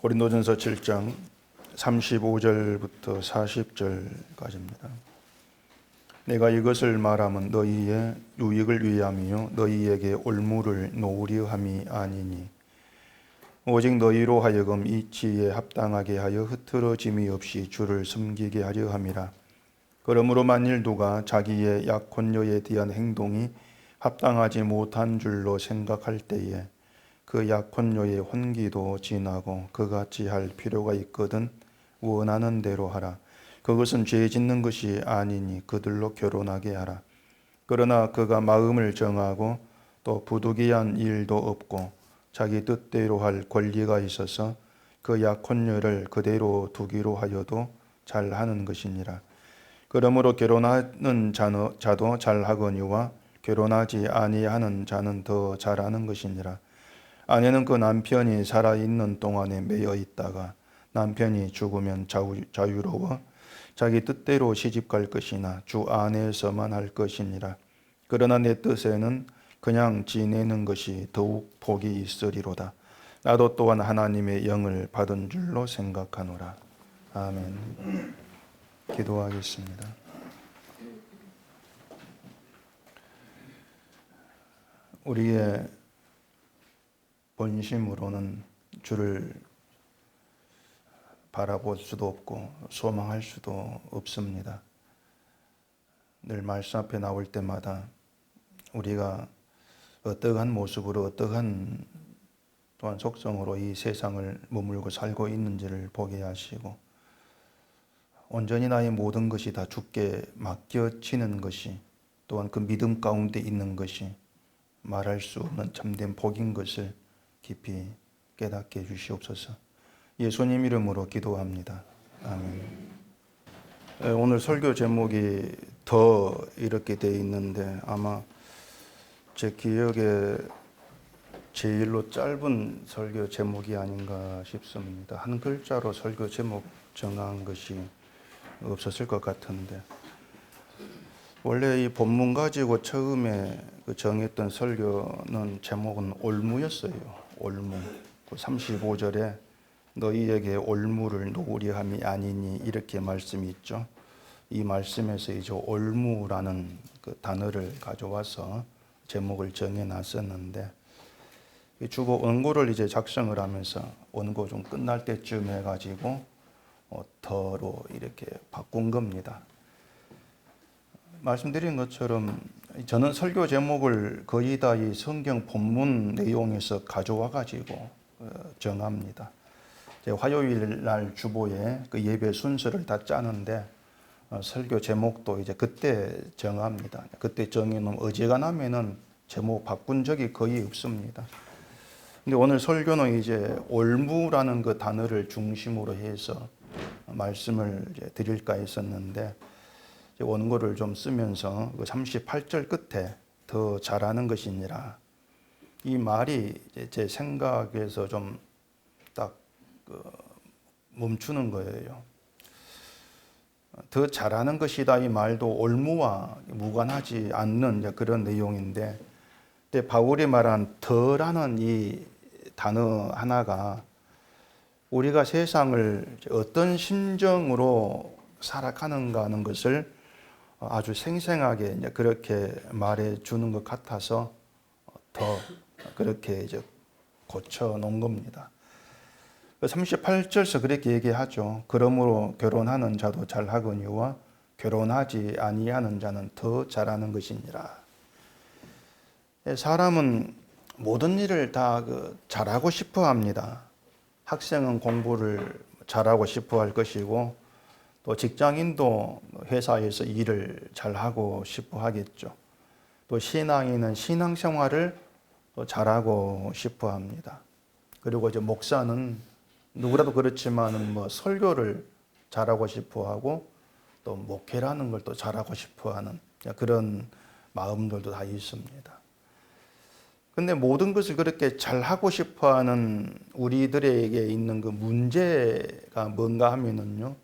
고린도전서 7장 35절부터 40절까지입니다. 내가 이것을 말하면 너희의 유익을 위함이요 너희에게 올무를 놓으려 함이 아니니 오직 너희로 하여금 이치에 합당하게 하여 흐트러짐이 없이 주를 섬기게 하려 함이라. 그러므로 만일 누가 자기의 약혼녀에 대한 행동이 합당하지 못한 줄로 생각할 때에 그 약혼녀의 혼기도 지나고 그같이 할 필요가 있거든 원하는 대로 하라. 그것은 죄 짓는 것이 아니니 그들로 결혼하게 하라. 그러나 그가 마음을 정하고 또 부득이한 일도 없고 자기 뜻대로 할 권리가 있어서 그 약혼녀를 그대로 두기로 하여도 잘하는 것이니라. 그러므로 결혼하는 자도 잘하거니와 결혼하지 아니하는 자는 더 잘하는 것이니라. 아내는 그 남편이 살아있는 동안에 매여 있다가 남편이 죽으면 자유로워 자기 뜻대로 시집갈 것이나 주 안에서만 할 것이니라. 그러나 내 뜻에는 그냥 지내는 것이 더욱 복이 있으리로다. 나도 또한 하나님의 영을 받은 줄로 생각하노라. 아멘. 기도하겠습니다. 우리의 본심으로는 주를 바라볼 수도 없고 소망할 수도 없습니다. 늘 말씀 앞에 나올 때마다 우리가 어떠한 모습으로 어떠한 또한 속성으로 이 세상을 머물고 살고 있는지를 보게 하시고 온전히 나의 모든 것이 다 주께 맡겨지는 것이 또한 그 믿음 가운데 있는 것이 말할 수 없는 참된 복인 것을 깊이 깨닫게 해주시옵소서. 예수님 이름으로 기도합니다. 아멘. 오늘 설교 제목이 더 이렇게 되어 있는데 아마 제 기억에 제일로 짧은 설교 제목이 아닌가 싶습니다. 한 글자로 설교 제목 정한 것이 없었을 것 같은데 원래 이 본문 가지고 처음에 정했던 설교는 제목은 올무였어요. 올무. 35절에 너희에게 올무를 놓으려 함이 아니니 이렇게 말씀이 있죠. 이 말씀에서 이제 올무라는 그 단어를 가져와서 제목을 정해놨었는데 주보 원고를 이제 작성을 하면서 원고 좀 끝날 때쯤 해가지고 더로 이렇게 바꾼 겁니다. 말씀드린 것처럼 저는 설교 제목을 거의 다 이 성경 본문 내용에서 가져와 가지고 정합니다. 화요일 날 주보에 그 예배 순서를 다 짜는데 설교 제목도 이제 그때 정합니다. 그때 정해놓으면 어지간하면은 제목 바꾼 적이 거의 없습니다. 근데 오늘 설교는 이제 올무라는 그 단어를 중심으로 해서 말씀을 이제 드릴까 했었는데 원고를 좀 쓰면서 38절 끝에 더 잘하는 것이니라 이 말이 제 생각에서 좀 딱 멈추는 거예요. 더 잘하는 것이다 이 말도 올무와 무관하지 않는 그런 내용인데 바울이 말한 더라는 이 단어 하나가 우리가 세상을 어떤 심정으로 살아가는가 하는 것을 아주 생생하게 이제 그렇게 말해 주는 것 같아서 더 그렇게 이제 고쳐 놓은 겁니다. 38절에서 그렇게 얘기하죠. 그러므로 결혼하는 자도 잘하거니와 결혼하지 아니하는 자는 더 잘하는 것이니라. 사람은 모든 일을 다 잘하고 싶어 합니다. 학생은 공부를 잘하고 싶어 할 것이고 또 직장인도 회사에서 일을 잘하고 싶어 하겠죠. 또 신앙인은 신앙생활을 또 잘하고 싶어 합니다. 그리고 이제 목사는 누구라도 그렇지만은 설교를 잘하고 싶어 하고 또 목회라는 걸 또 잘하고 싶어 하는 그런 마음들도 다 있습니다. 근데 모든 것을 그렇게 잘하고 싶어 하는 우리들에게 있는 그 문제가 뭔가 하면은요,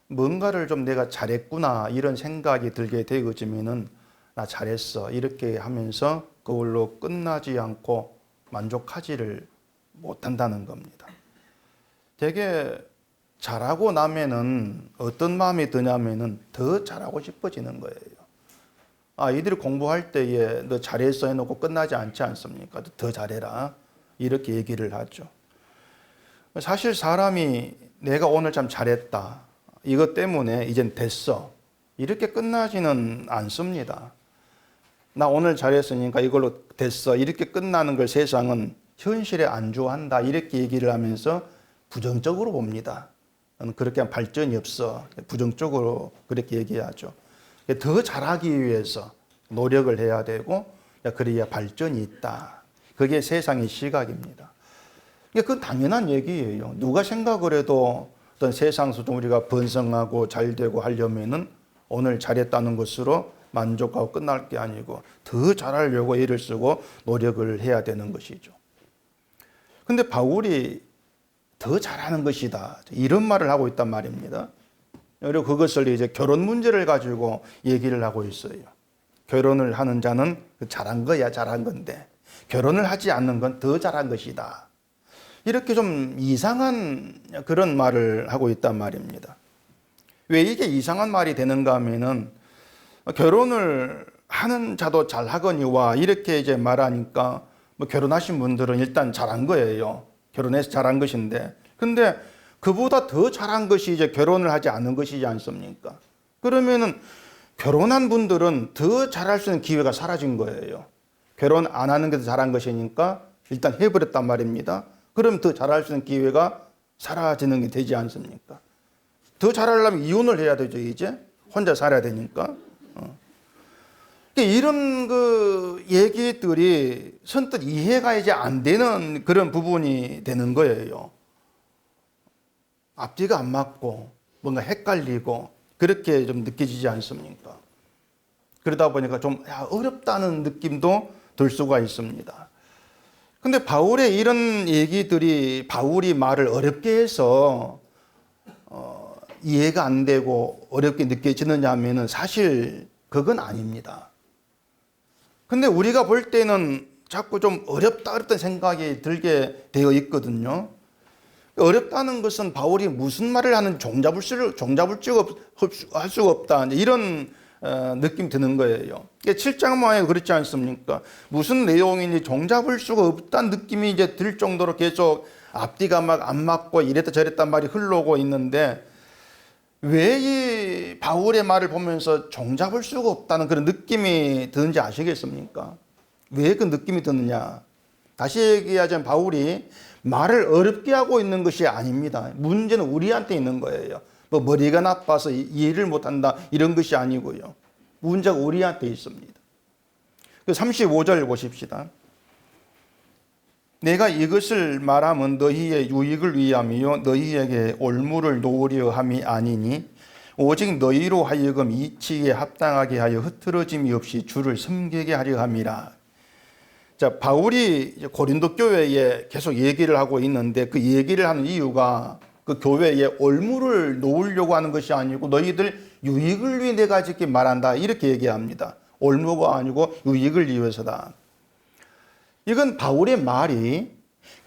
뭔가를 좀 내가 잘했구나 이런 생각이 들게 되어지면은 나 잘했어 이렇게 하면서 그걸로 끝나지 않고 만족하지를 못한다는 겁니다. 되게 잘하고 나면은 어떤 마음이 드냐면은 더 잘하고 싶어지는 거예요. 아이들이 공부할 때에 너 잘했어 해놓고 끝나지 않지 않습니까? 더 잘해라. 이렇게 얘기를 하죠. 사실 사람이 내가 오늘 참 잘했다. 이것 때문에 이젠 됐어. 이렇게 끝나지는 않습니다. 나 오늘 잘했으니까 이걸로 됐어. 이렇게 끝나는 걸 세상은 현실에 안주한다. 이렇게 얘기를 하면서 부정적으로 봅니다. 그렇게 하면 발전이 없어. 부정적으로 그렇게 얘기하죠. 더 잘하기 위해서 노력을 해야 되고 그래야 발전이 있다. 그게 세상의 시각입니다. 그건 당연한 얘기예요. 누가 생각을 해도 어떤 세상에서 좀 우리가 번성하고 잘되고 하려면은 오늘 잘했다는 것으로 만족하고 끝날 게 아니고 더 잘하려고 애를 쓰고 노력을 해야 되는 것이죠. 근데 바울이 더 잘하는 것이다. 이런 말을 하고 있단 말입니다. 그리고 그것을 이제 결혼 문제를 가지고 얘기를 하고 있어요. 결혼을 하는 자는 잘한 거야, 잘한 건데 결혼을 하지 않는 건 더 잘한 것이다. 이렇게 좀 이상한 그런 말을 하고 있단 말입니다. 왜 이게 이상한 말이 되는가 하면은 결혼을 하는 자도 잘하거니와 이렇게 이제 말하니까 뭐 결혼하신 분들은 일단 잘한 거예요. 결혼해서 잘한 것인데. 근데 그보다 더 잘한 것이 이제 결혼을 하지 않은 것이지 않습니까? 그러면은 결혼한 분들은 더 잘할 수 있는 기회가 사라진 거예요. 결혼 안 하는 게 더 잘한 것이니까 일단 해버렸단 말입니다. 그럼 더 잘할 수 있는 기회가 사라지는 게 되지 않습니까? 더 잘하려면 이혼을 해야 되죠, 이제. 혼자 살아야 되니까. 이런 그 얘기들이 선뜻 이해가 이제 안 되는 그런 부분이 되는 거예요. 앞뒤가 안 맞고 뭔가 헷갈리고 그렇게 좀 느껴지지 않습니까? 그러다 보니까 좀 어렵다는 느낌도 들 수가 있습니다. 근데 바울의 이런 얘기들이 바울이 말을 어렵게 해서 이해가 안 되고 어렵게 느껴지느냐 하면은 사실 그건 아닙니다. 근데 우리가 볼 때는 자꾸 좀 어렵다는 생각이 들게 되어 있거든요. 어렵다는 것은 바울이 무슨 말을 하는지 종잡을 수가 할 수가 없다. 이런 느낌 드는 거예요. 7장만에 그렇지 않습니까? 무슨 내용인지 종잡을 수가 없다는 느낌이 이제 들 정도로 계속 앞뒤가 막 안 맞고 이랬다 저랬단 말이 흘러오고 있는데 왜 이 바울의 말을 보면서 종잡을 수가 없다는 그런 느낌이 드는지 아시겠습니까? 왜 그 느낌이 드느냐? 다시 얘기하자면 바울이 말을 어렵게 하고 있는 것이 아닙니다. 문제는 우리한테 있는 거예요. 뭐 머리가 나빠서 이해를 못한다 이런 것이 아니고요. 문제가 우리한테 있습니다. 35절 보십시다. 내가 이것을 말하면 너희의 유익을 위함이요 너희에게 올무를 놓으려 함이 아니니 오직 너희로 하여금 이치에 합당하게 하여 흐트러짐이 없이 주를 섬기게 하려 함이라. 자, 바울이 고린도 교회에 계속 얘기를 하고 있는데 그 얘기를 하는 이유가 그 교회에 올무를 놓으려고 하는 것이 아니고 너희들 유익을 위해 내가 이렇게 말한다 이렇게 얘기합니다. 올무가 아니고 유익을 위해서다. 이건 바울의 말이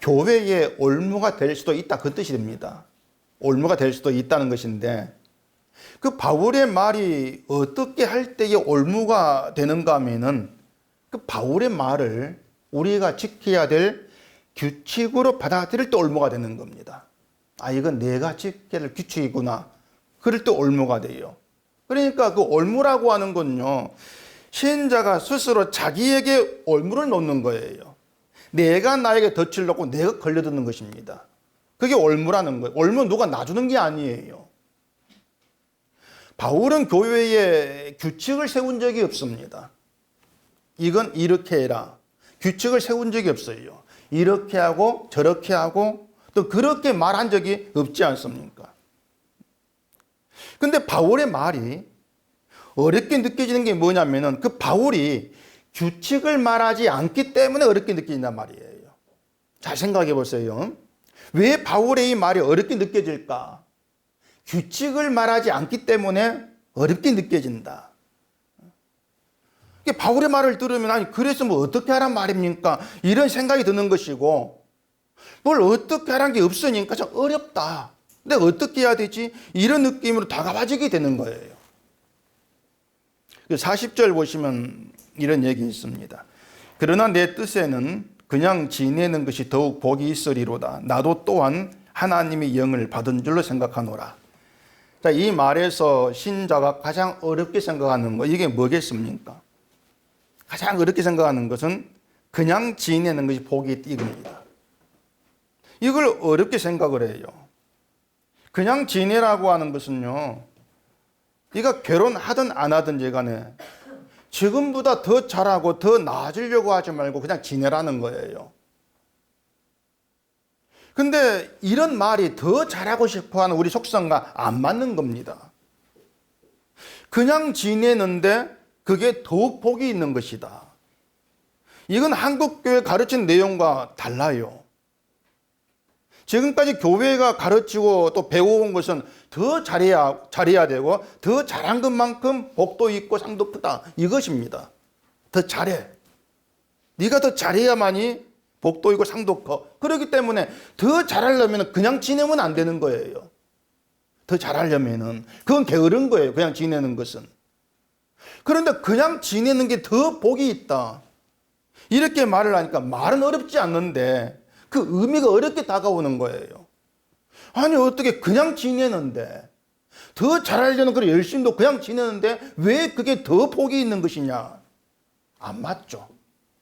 교회의 올무가 될 수도 있다 그 뜻이 됩니다. 올무가 될 수도 있다는 것인데 그 바울의 말이 어떻게 할 때에 올무가 되는가 하면은 그 바울의 말을 우리가 지켜야 될 규칙으로 받아들일 때 올무가 되는 겁니다. 아, 이건 내가 지켜야 될 규칙이구나. 그럴 때 올무가 돼요. 그러니까 그 올무라고 하는 건요, 신자가 스스로 자기에게 올무를 놓는 거예요. 내가 나에게 덫을 놓고 내가 걸려드는 것입니다. 그게 올무라는 거예요. 올무는 누가 놔주는 게 아니에요. 바울은 교회에 규칙을 세운 적이 없습니다. 이건 이렇게 해라. 규칙을 세운 적이 없어요. 이렇게 하고 저렇게 하고 또 그렇게 말한 적이 없지 않습니까? 근데 바울의 말이 어렵게 느껴지는 게 뭐냐면은 그 바울이 규칙을 말하지 않기 때문에 어렵게 느껴진단 말이에요. 잘 생각해 보세요. 왜 바울의 이 말이 어렵게 느껴질까? 규칙을 말하지 않기 때문에 어렵게 느껴진다. 바울의 말을 들으면 아니 그래서 뭐 어떻게 하란 말입니까? 이런 생각이 드는 것이고 뭘 어떻게 하라는 게 없으니까 좀 어렵다. 내가 어떻게 해야 되지? 이런 느낌으로 다가와지게 되는 거예요. 40절 보시면 이런 얘기 있습니다. 그러나 내 뜻에는 그냥 지내는 것이 더욱 복이 있으리로다. 나도 또한 하나님의 영을 받은 줄로 생각하노라. 자, 이 말에서 신자가 가장 어렵게 생각하는 거, 이게 뭐겠습니까? 가장 어렵게 생각하는 것은 그냥 지내는 것이 복이 있다, 이겁니다. 이걸 어렵게 생각을 해요. 그냥 지내라고 하는 것은요, 네가 결혼하든 안 하든지 간에 지금보다 더 잘하고 더 나아지려고 하지 말고 그냥 지내라는 거예요. 근데 이런 말이 더 잘하고 싶어 하는 우리 속성과 안 맞는 겁니다. 그냥 지내는데 그게 더욱 복이 있는 것이다. 이건 한국교회 가르친 내용과 달라요. 지금까지 교회가 가르치고 또 배워온 것은 더 잘해야 되고 더 잘한 것만큼 복도 있고 상도 크다, 이것입니다. 더 잘해. 네가 더 잘해야만이 복도 있고 상도 커. 그렇기 때문에 더 잘하려면 그냥 지내면 안 되는 거예요. 더 잘하려면은 그건 게으른 거예요. 그냥 지내는 것은. 그런데 그냥 지내는 게 더 복이 있다, 이렇게 말을 하니까 말은 어렵지 않는데 그 의미가 어렵게 다가오는 거예요. 아니, 어떻게 그냥 지내는데, 더 잘하려는 그런 열심도 그냥 지내는데 왜 그게 더 복이 있는 것이냐? 안 맞죠.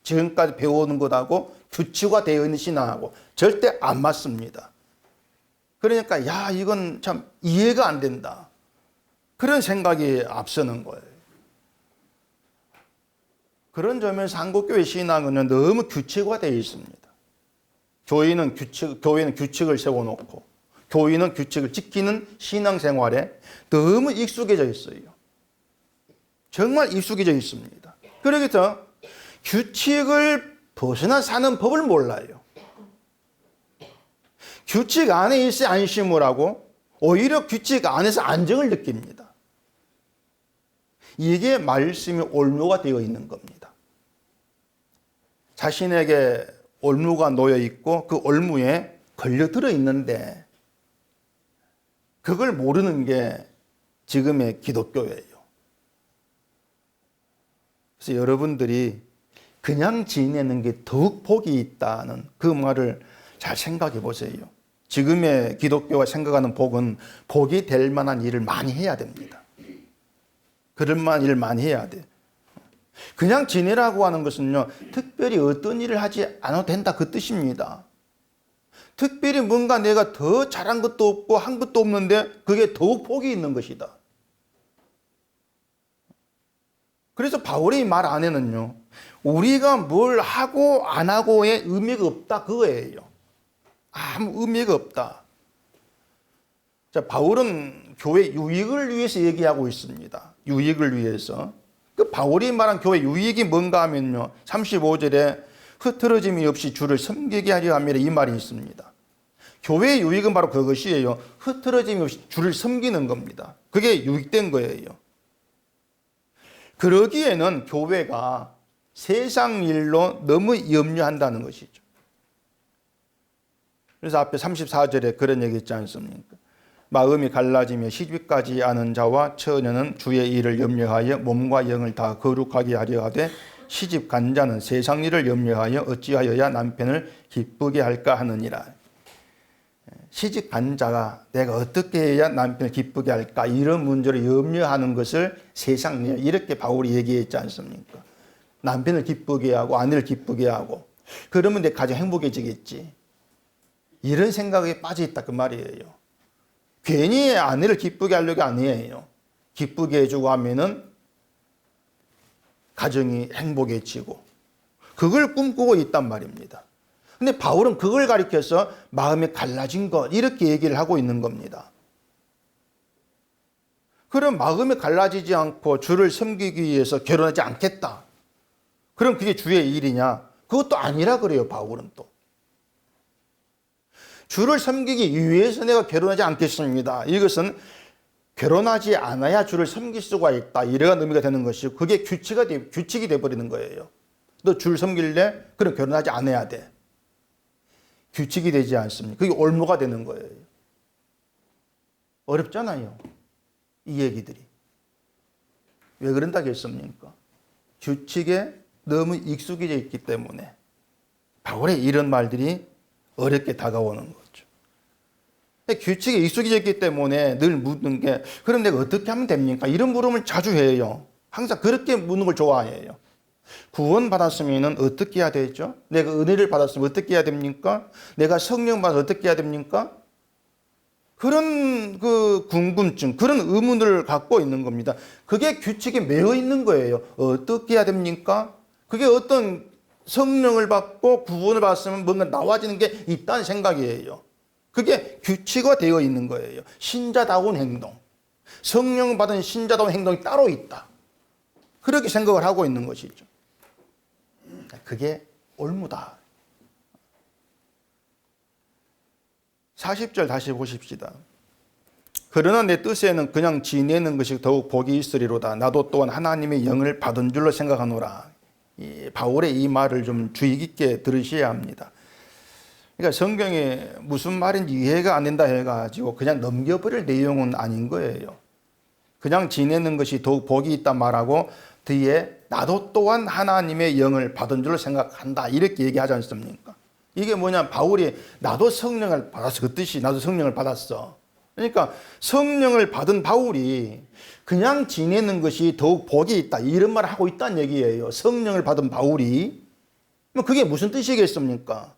지금까지 배우는 것하고 규칙화 되어 있는 신앙하고 절대 안 맞습니다. 그러니까 야, 이건 참 이해가 안 된다, 그런 생각이 앞서는 거예요. 그런 점에서 한국교회 신앙은 너무 규칙화되어 있습니다. 교회는 규칙을 세워놓고 교회는 규칙을 지키는 신앙생활에 너무 익숙해져 있어요. 정말 익숙해져 있습니다. 그래서 규칙을 벗어나 사는 법을 몰라요. 규칙 안에 있어야 안심을 하고 오히려 규칙 안에서 안정을 느낍니다. 이게 말씀이 올무가 되어 있는 겁니다. 자신에게 올무가 놓여 있고 그 올무에 걸려들어 있는데 그걸 모르는 게 지금의 기독교예요. 그래서 여러분들이 그냥 지내는 게 더욱 복이 있다는 그 말을 잘 생각해 보세요. 지금의 기독교가 생각하는 복은 복이 될 만한 일을 많이 해야 됩니다. 그럴 만한 일을 많이 해야 돼. 그냥 지내라고 하는 것은요, 특별히 어떤 일을 하지 않아도 된다, 그 뜻입니다. 특별히 뭔가 내가 더 잘한 것도 없고 한 것도 없는데 그게 더욱 복이 있는 것이다. 그래서 바울의 말 안에는요, 우리가 뭘 하고 안 하고의 의미가 없다, 그거예요. 아무 의미가 없다. 자, 바울은 교회 유익을 위해서 얘기하고 있습니다. 유익을 위해서. 그 바울이 말한 교회 유익이 뭔가 하면요, 35절에 흐트러짐이 없이 주를 섬기게 하려 함이라, 이 말이 있습니다. 교회의 유익은 바로 그것이에요. 흐트러짐이 없이 주를 섬기는 겁니다. 그게 유익된 거예요. 그러기에는 교회가 세상 일로 너무 염려한다는 것이죠. 그래서 앞에 34절에 그런 얘기 있지 않습니까? 마음이 갈라지며 시집가지 않은 자와 처녀는 주의 일을 염려하여 몸과 영을 다 거룩하게 하려 하되 시집 간 자는 세상 일을 염려하여 어찌하여야 남편을 기쁘게 할까 하느니라. 시집 간 자가 내가 어떻게 해야 남편을 기쁘게 할까, 이런 문제를 염려하는 것을 세상 일, 이렇게 바울이 얘기했지 않습니까? 남편을 기쁘게 하고 아내를 기쁘게 하고 그러면 내 가정 행복해지겠지, 이런 생각에 빠져 있다, 그 말이에요. 괜히 아내를 기쁘게 하려고 아니에요. 기쁘게 해주고 하면은 가정이 행복해지고 그걸 꿈꾸고 있단 말입니다. 근데 바울은 그걸 가리켜서 마음이 갈라진 것, 이렇게 얘기를 하고 있는 겁니다. 그럼 마음이 갈라지지 않고 주를 섬기기 위해서 결혼하지 않겠다, 그럼 그게 주의 일이냐? 그것도 아니라 그래요. 바울은 또 주를 섬기기 위해서 내가 결혼하지 않겠습니다, 이것은 결혼하지 않아야 주를 섬길 수가 있다, 이런 의미가 되는 것이고, 그게 규칙이 되어버리는 거예요. 너 주를 섬길래? 그럼 결혼하지 않아야 돼. 규칙이 되지 않습니까? 그게 올무가 되는 거예요. 어렵잖아요. 이 얘기들이. 왜 그런다겠습니까? 규칙에 너무 익숙해져 있기 때문에 바울의 이런 말들이 어렵게 다가오는 거죠. 규칙에 익숙해져 있기 때문에 늘 묻는 게 그럼 내가 어떻게 하면 됩니까? 이런 물음을 자주 해요. 항상 그렇게 묻는 걸 좋아해요. 구원 받았으면 어떻게 해야 되죠? 내가 은혜를 받았으면 어떻게 해야 됩니까? 내가 성령 받아서 어떻게 해야 됩니까? 그런 그 궁금증, 그런 의문을 갖고 있는 겁니다. 그게 규칙에 매여 있는 거예요. 어떻게 해야 됩니까? 그게 어떤 성령을 받고 구원을 받았으면 뭔가 나와지는 게 있다는 생각이에요. 그게 규칙화 되어 있는 거예요. 신자다운 행동. 성령 받은 신자다운 행동이 따로 있다. 그렇게 생각을 하고 있는 것이죠. 그게 올무다. 40절 다시 보십시다. 그러나 내 뜻에는 그냥 지내는 것이 더욱 복이 있으리로다. 나도 또한 하나님의 영을 받은 줄로 생각하노라. 바울의 이 말을 좀 주의 깊게 들으셔야 합니다. 그러니까 성경에 무슨 말인지 이해가 안 된다 해가지고 그냥 넘겨버릴 내용은 아닌 거예요. 그냥 지내는 것이 더욱 복이 있다 말하고 뒤에 나도 또한 하나님의 영을 받은 줄로 생각한다 이렇게 얘기하지 않습니까? 이게 뭐냐, 바울이 나도 성령을 받았어, 그 뜻이 나도 성령을 받았어. 그러니까 성령을 받은 바울이 그냥 지내는 것이 더욱 복이 있다 이런 말을 하고 있다는 얘기예요. 성령을 받은 바울이. 그게 무슨 뜻이겠습니까?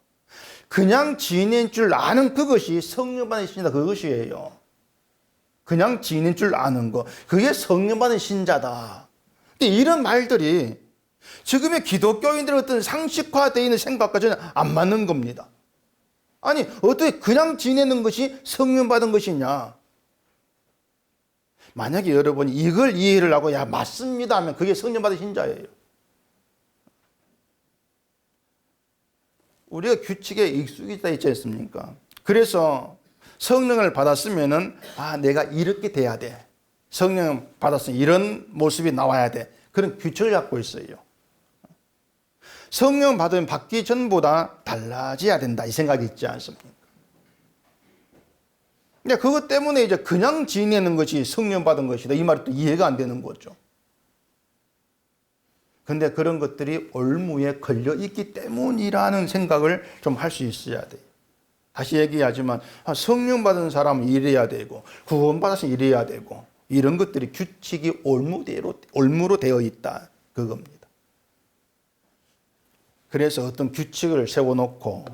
그냥 지낼 줄 아는 그것이 성령 받은 신이다, 그것이에요. 그냥 지낼 줄 아는 거, 그게 성령 받은 신자다. 근데 이런 말들이 지금의 기독교인들의 어떤 상식화되어 있는 생각과 전혀 안 맞는 겁니다. 아니, 어떻게 그냥 지내는 것이 성령 받은 것이냐? 만약에 여러분이 이걸 이해를 하고 야 맞습니다 하면 그게 성령 받은 신자예요. 우리가 규칙에 익숙해져 있지 않습니까? 그래서 성령을 받았으면은 내가 이렇게 돼야 돼. 성령 받았으면 이런 모습이 나와야 돼. 그런 규칙을 갖고 있어요. 성령 받으면 받기 전보다 달라져야 된다 이 생각이 있지 않습니까? 근데 그것 때문에 이제 그냥 지내는 것이 성령 받은 것이다 이 말이 또 이해가 안 되는 거죠. 근데 그런 것들이 올무에 걸려 있기 때문이라는 생각을 좀 할 수 있어야 돼요. 다시 얘기하지만 성령 받은 사람은 이래야 되고 구원 받아서 이래야 되고 이런 것들이 규칙이 올무로 되어 있다 그겁니다. 그래서 어떤 규칙을 세워놓고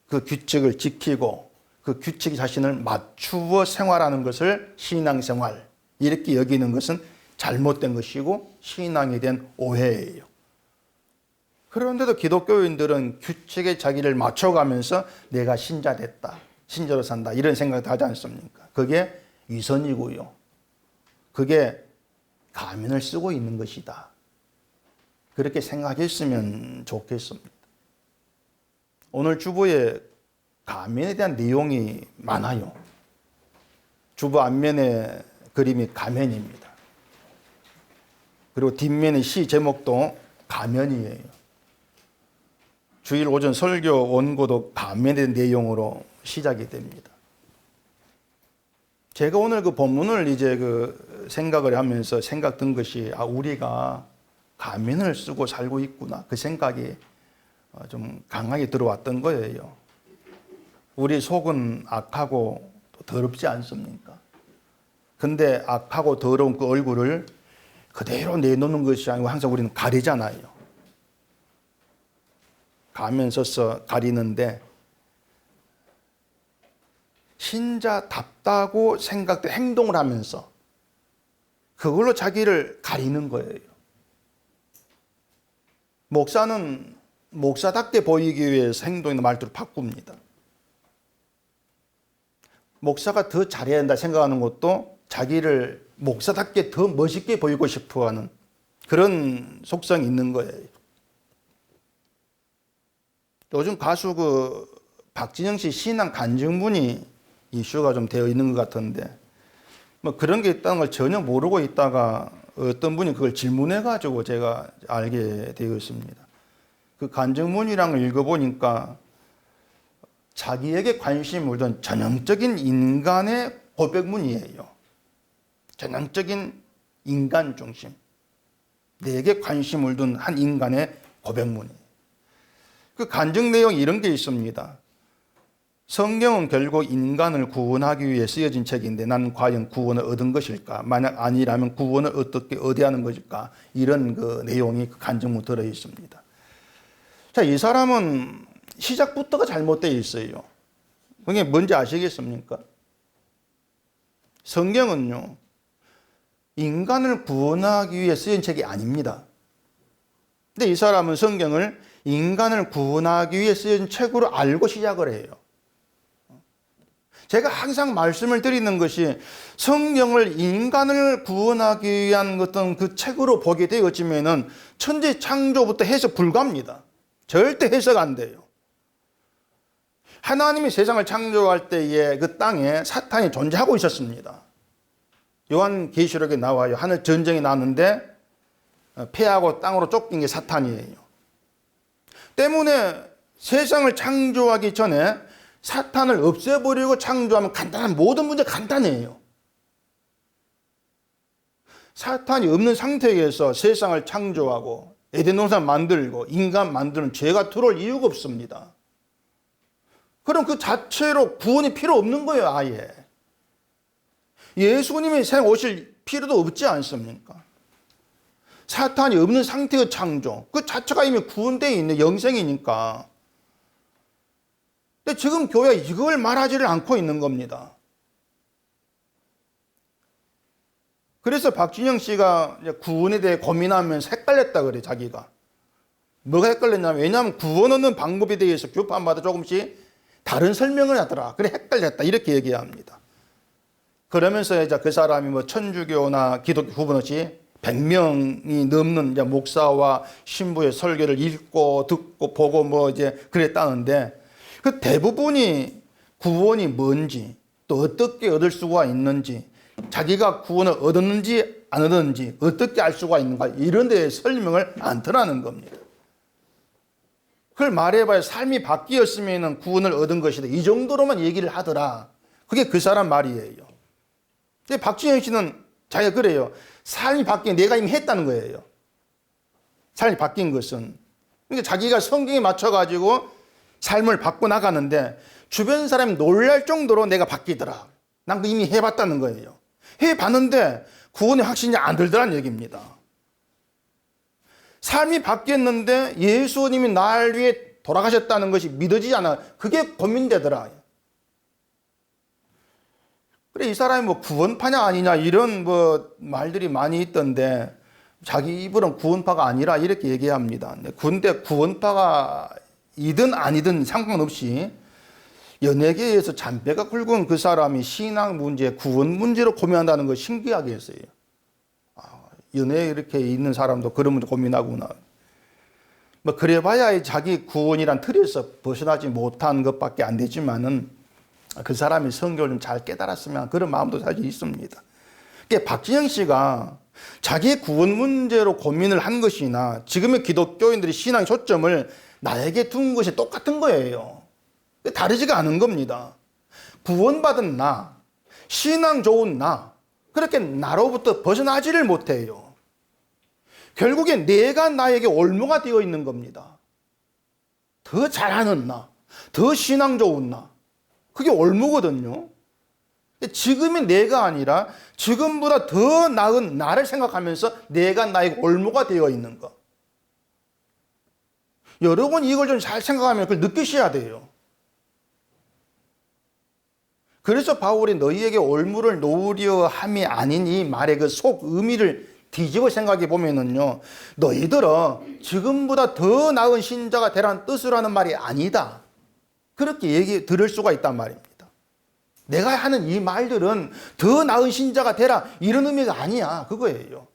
그 규칙을 지키고 그 규칙 자신을 맞추어 생활하는 것을 신앙생활 이렇게 여기는 것은 잘못된 것이고 신앙에 대한 오해예요. 그런데도 기독교인들은 규칙에 자기를 맞춰가면서 내가 신자 됐다, 신자로 산다 이런 생각도 하지 않습니까? 그게 위선이고요. 그게 가면을 쓰고 있는 것이다. 그렇게 생각했으면 좋겠습니다. 오늘 주보에 가면에 대한 내용이 많아요. 주보 앞면의 그림이 가면입니다. 그리고 뒷면의 시 제목도 가면이에요. 주일 오전 설교 원고도 가면에 대한 내용으로 시작이 됩니다. 제가 오늘 그 본문을 이제 생각을 하면서 생각든 것이 우리가 가면을 쓰고 살고 있구나 그 생각이 좀 강하게 들어왔던 거예요. 우리 속은 악하고 더럽지 않습니까? 근데 악하고 더러운 그 얼굴을 그대로 내놓는 것이 아니고 항상 우리는 가리잖아요. 가면 써서 가리는데 신자답다고 생각된 행동을 하면서 그걸로 자기를 가리는 거예요. 목사는 목사답게 보이기 위해서 행동이나 말투를 바꿉니다. 목사가 더 잘해야 한다 생각하는 것도 자기를 목사답게 더 멋있게 보이고 싶어 하는 그런 속성이 있는 거예요. 요즘 가수 박진영 씨 신앙 간증문이 이슈가 좀 되어 있는 것 같은데 뭐 그런 게 있다는 걸 전혀 모르고 있다가 어떤 분이 그걸 질문해가지고 제가 알게 되었습니다. 그 간증문이랑 걸 읽어보니까 자기에게 관심이 물든 전형적인 인간의 고백문이에요. 전형적인 인간 중심. 내게 관심을 둔 한 인간의 고백문이에요. 그 간증 내용이 이런 게 있습니다. 성경은 결국 인간을 구원하기 위해 쓰여진 책인데 난 과연 구원을 얻은 것일까? 만약 아니라면 구원을 어떻게 얻어야 하는 것일까? 이런 그 내용이 그 간증문에 들어 있습니다. 자, 이 사람은 시작부터가 잘못되어 있어요. 그게 뭔지 아시겠습니까? 성경은요, 인간을 구원하기 위해 쓰인 책이 아닙니다. 근데 이 사람은 성경을 인간을 구원하기 위해 쓰인 책으로 알고 시작을 해요. 제가 항상 말씀을 드리는 것이 성경을 인간을 구원하기 위한 어떤 그 책으로 보게 되어지면은 천지 창조부터 해석 불가합니다. 절대 해석 안 돼요. 하나님이 세상을 창조할 때에 그 땅에 사탄이 존재하고 있었습니다. 요한계시록에 나와요. 하늘 전쟁이 났는데 폐하고 땅으로 쫓긴 게 사탄이에요. 때문에 세상을 창조하기 전에 사탄을 없애버리고 창조하면 간단한 모든 문제가 간단해요. 사탄이 없는 상태에서 세상을 창조하고 에덴 동산 만들고 인간 만드는 죄가 들어올 이유가 없습니다. 그럼 그 자체로 구원이 필요 없는 거예요, 아예. 예수님이 세상 오실 필요도 없지 않습니까? 사탄이 없는 상태의 창조, 그 자체가 이미 구원되어 있는 영생이니까. 근데 지금 교회가 이걸 말하지를 않고 있는 겁니다. 그래서 박진영 씨가 구원에 대해 고민하면서 헷갈렸다 그래, 자기가. 뭐가 헷갈렸냐면, 왜냐하면 구원 얻는 방법에 대해서 교파마다 조금씩 다른 설명을 하더라. 그래, 헷갈렸다. 이렇게 얘기합니다. 그러면서 이제 그 사람이 뭐 천주교나 기독교 구분 없이 100명이 넘는 이제 목사와 신부의 설교를 읽고 듣고 보고 뭐 이제 그랬다는데, 그 대부분이 구원이 뭔지, 또 어떻게 얻을 수가 있는지, 자기가 구원을 얻었는지 안 얻었는지 어떻게 알 수가 있는가, 이런 데에 설명을 안 더라는 겁니다. 그걸 말해봐야 삶이 바뀌었으면 구원을 얻은 것이다, 이 정도로만 얘기를 하더라. 그게 그 사람 말이에요. 근데 박진영 씨는 자기가 그래요. 삶이 바뀐 내가 이미 했다는 거예요. 삶이 바뀐 것은. 그러니까 자기가 성경에 맞춰가지고 삶을 바꿔나가는데 주변 사람이 놀랄 정도로 내가 바뀌더라. 난 그 이미 해봤다는 거예요. 해봤는데 구원의 확신이 안 들더라는 얘기입니다. 삶이 바뀌었는데 예수님이 날 위해 돌아가셨다는 것이 믿어지지 않아. 그게 고민되더라. 그래, 이 사람이 뭐 구원파냐 아니냐 이런 뭐 말들이 많이 있던데 자기 입으로는 구원파가 아니라 이렇게 얘기합니다. 근데 구원파가 이든 아니든 상관없이 연예계에서 잔뼈가 굵은 그 사람이 신앙 문제, 구원 문제로 고민한다는 거 신기하게 했어요. 연예에 이렇게 있는 사람도 그런 문제 고민하구나. 뭐 그래봐야 자기 구원이란 틀에서 벗어나지 못한 것밖에 안 되지만은 그 사람이 성경을 좀 잘 깨달았으면 그런 마음도 사실 있습니다. 그러니까 박진영 씨가 자기의 구원 문제로 고민을 한 것이나 지금의 기독교인들의 신앙 초점을 나에게 둔 것이 똑같은 거예요. 다르지가 않은 겁니다. 구원받은 나, 신앙 좋은 나, 그렇게 나로부터 벗어나지를 못해요. 결국엔 내가 나에게 올무가 되어 있는 겁니다. 더 잘하는 나, 더 신앙 좋은 나, 그게 올무거든요. 지금의 내가 아니라 지금보다 더 나은 나를 생각하면서 내가 나에게 올무가 되어 있는 것. 여러분 이걸 좀 잘 생각하면 그걸 느끼셔야 돼요. 그래서 바울이 너희에게 올무를 놓으려 함이 아닌 이 말의 그 속 의미를 뒤집어 생각해 보면은요, 너희들은 지금보다 더 나은 신자가 되라는 뜻으로 하는 말이 아니다. 그렇게 들을 수가 있단 말입니다. 내가 하는 이 말들은 더 나은 신자가 되라 이런 의미가 아니야, 그거예요.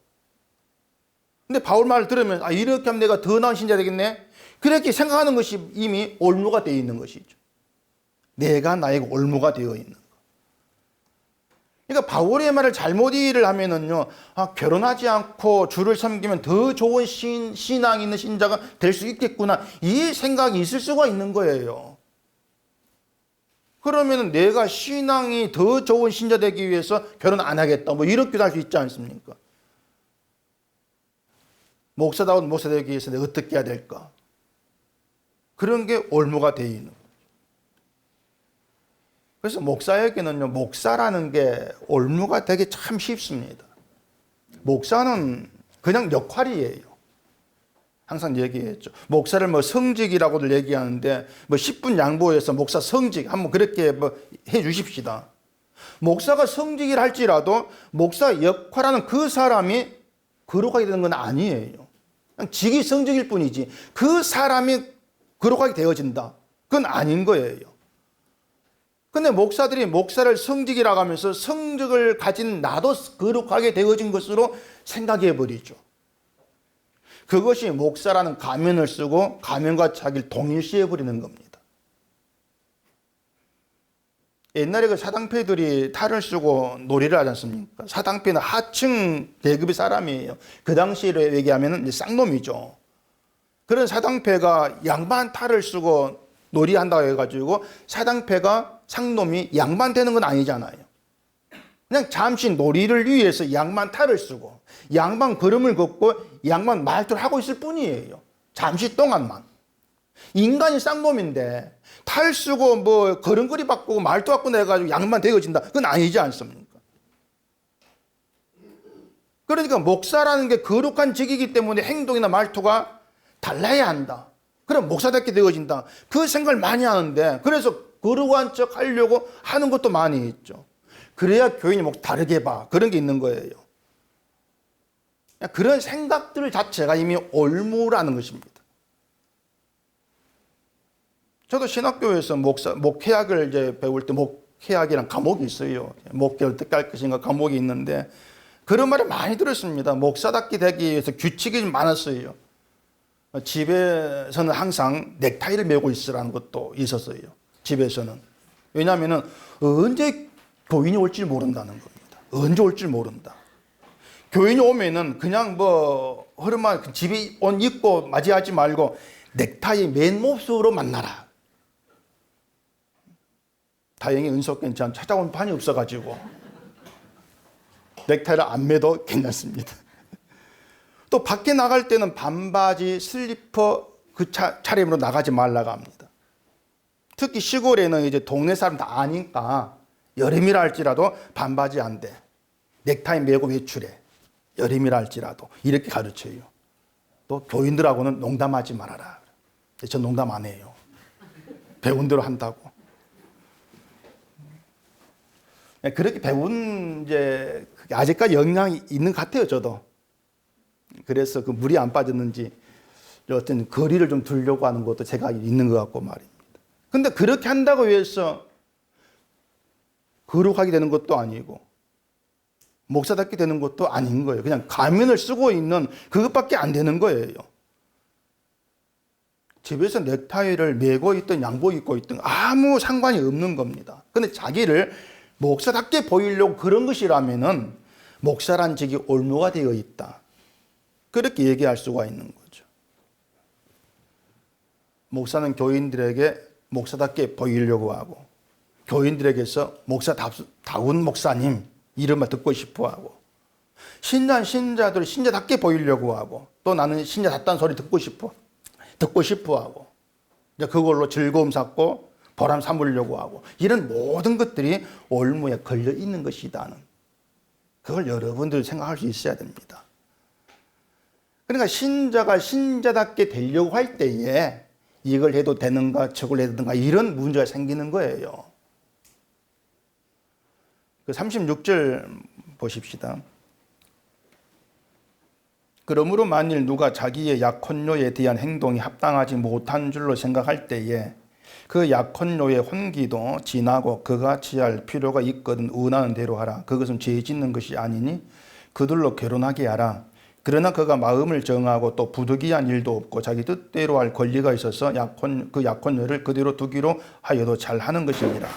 근데 바울 말을 들으면 이렇게 하면 내가 더 나은 신자 되겠네, 그렇게 생각하는 것이 이미 올무가 되어 있는 것이죠. 내가 나에게 올무가 되어 있는 것. 그러니까 바울의 말을 잘못 이해를 하면은요, 결혼하지 않고 주를 섬기면 더 좋은 신앙 있는 신자가 될 수 있겠구나, 이 생각이 있을 수가 있는 거예요. 그러면 내가 신앙이 더 좋은 신자 되기 위해서 결혼 안 하겠다. 뭐 이렇게도 할 수 있지 않습니까? 목사다운 목사 되기 위해서 내가 어떻게 해야 될까? 그런 게 올무가 되어 있는 거예요. 그래서 목사에게는요, 목사라는 게 올무가 되기 참 쉽습니다. 목사는 그냥 역할이에요. 항상 얘기했죠. 목사를 뭐 성직이라고들 얘기하는데 뭐 10분 양보해서 목사 성직 한번 그렇게 뭐 해 주십시다. 목사가 성직이라 할지라도 목사 역할하는 그 사람이 거룩하게 되는 건 아니에요. 그냥 직이 성직일 뿐이지 그 사람이 거룩하게 되어진다. 그건 아닌 거예요. 근데 목사들이 목사를 성직이라고 하면서 성직을 가진 나도 거룩하게 되어진 것으로 생각해 버리죠. 그것이 목사라는 가면을 쓰고 가면과 자기를 동일시해 버리는 겁니다. 옛날에 그 사당패들이 탈을 쓰고 놀이를 하지 않습니까? 사당패는 하층 계급의 사람이에요. 그 당시로 얘기하면 쌍놈이죠. 그런 사당패가 양반 탈을 쓰고 놀이한다고 해가지고 사당패가 상놈이 양반 되는 건 아니잖아요. 그냥 잠시 놀이를 위해서 양반 탈을 쓰고 양반 걸음을 걷고 양반 말투를 하고 있을 뿐이에요. 잠시 동안만. 인간이 쌍놈인데 탈 쓰고 뭐 걸음걸이 바꾸고 말투 바꾸고 해가지고 양반 되어진다. 그건 아니지 않습니까? 그러니까 목사라는 게 거룩한 직이기 때문에 행동이나 말투가 달라야 한다. 그럼 목사답게 되어진다. 그 생각을 많이 하는데 그래서 거룩한 척 하려고 하는 것도 많이 있죠. 그래야 교인이 뭐 다르게 봐. 그런 게 있는 거예요. 그런 생각들 자체가 이미 올무라는 것입니다. 저도 신학교에서 목회학을 이제 배울 때 목회학이라는 과목이 있어요. 목회를 어떻게 할 것인가 과목이 있는데 그런 말을 많이 들었습니다. 목사답게 되기 위해서 규칙이 많았어요. 집에서는 항상 넥타이를 메고 있으라는 것도 있었어요. 집에서는. 왜냐하면 언제 교인이 올지 모른다는 겁니다. 언제 올지 모른다. 교인이 오면은 그냥 뭐 허름한 집에 옷 입고 맞이하지 말고 넥타이 맨 모습으로 만나라. 다행히 은석이는 전 찾아온 판이 없어가지고 넥타이를 안 매도 괜찮습니다. 또 밖에 나갈 때는 반바지, 슬리퍼 그 차림으로 나가지 말라고 합니다. 특히 시골에는 이제 동네 사람 다 아니까 여름이라 할지라도 반바지 안 돼. 넥타이 메고 외출해. 여름이라 할지라도 이렇게 가르쳐요. 또 교인들하고는 농담하지 말아라. 전 농담 안 해요. 배운 대로 한다고. 그렇게 배운 이제 아직까지 영향이 있는 것 같아요, 저도. 그래서 그 물이 안 빠졌는지 어떤 거리를 좀 두려고 하는 것도 제가 있는 것 같고 말입니다. 근데 그렇게 한다고 해서 거룩하게 되는 것도 아니고 목사답게 되는 것도 아닌 거예요. 그냥 가면을 쓰고 있는 그것밖에 안 되는 거예요. 집에서 넥타이를 메고 있든 양복 입고 있든 아무 상관이 없는 겁니다. 근데 자기를 목사답게 보이려고 그런 것이라면은 목사란 직이 올무가 되어 있다. 그렇게 얘기할 수가 있는 거죠. 목사는 교인들에게 목사답게 보이려고 하고 교인들에게서 목사다운 목사님 이름을 듣고 싶어 하고 신자들 신자답게 보이려고 하고 또 나는 신자답다는 소리 듣고 싶어 하고 이제 그걸로 즐거움 삼고 보람 삼으려고 하고 이런 모든 것들이 올무에 걸려 있는 것이다는 그걸 여러분들 생각할 수 있어야 됩니다. 그러니까 신자가 신자답게 되려고 할 때에 이걸 해도 되는가 저걸 해도 되는가 이런 문제가 생기는 거예요. 그 36절 보십시다. 그러므로 만일 누가 자기의 약혼녀에 대한 행동이 합당하지 못한 줄로 생각할 때에 그 약혼녀의 혼기도 지나고 그가 취할 필요가 있거든 원하는 대로 하라. 그것은 죄 짓는 것이 아니니 그들로 결혼하게 하라. 그러나 그가 마음을 정하고 또 부득이한 일도 없고 자기 뜻대로 할 권리가 있어서 그 약혼녀를 그대로 두기로 하여도 잘하는 것이니라.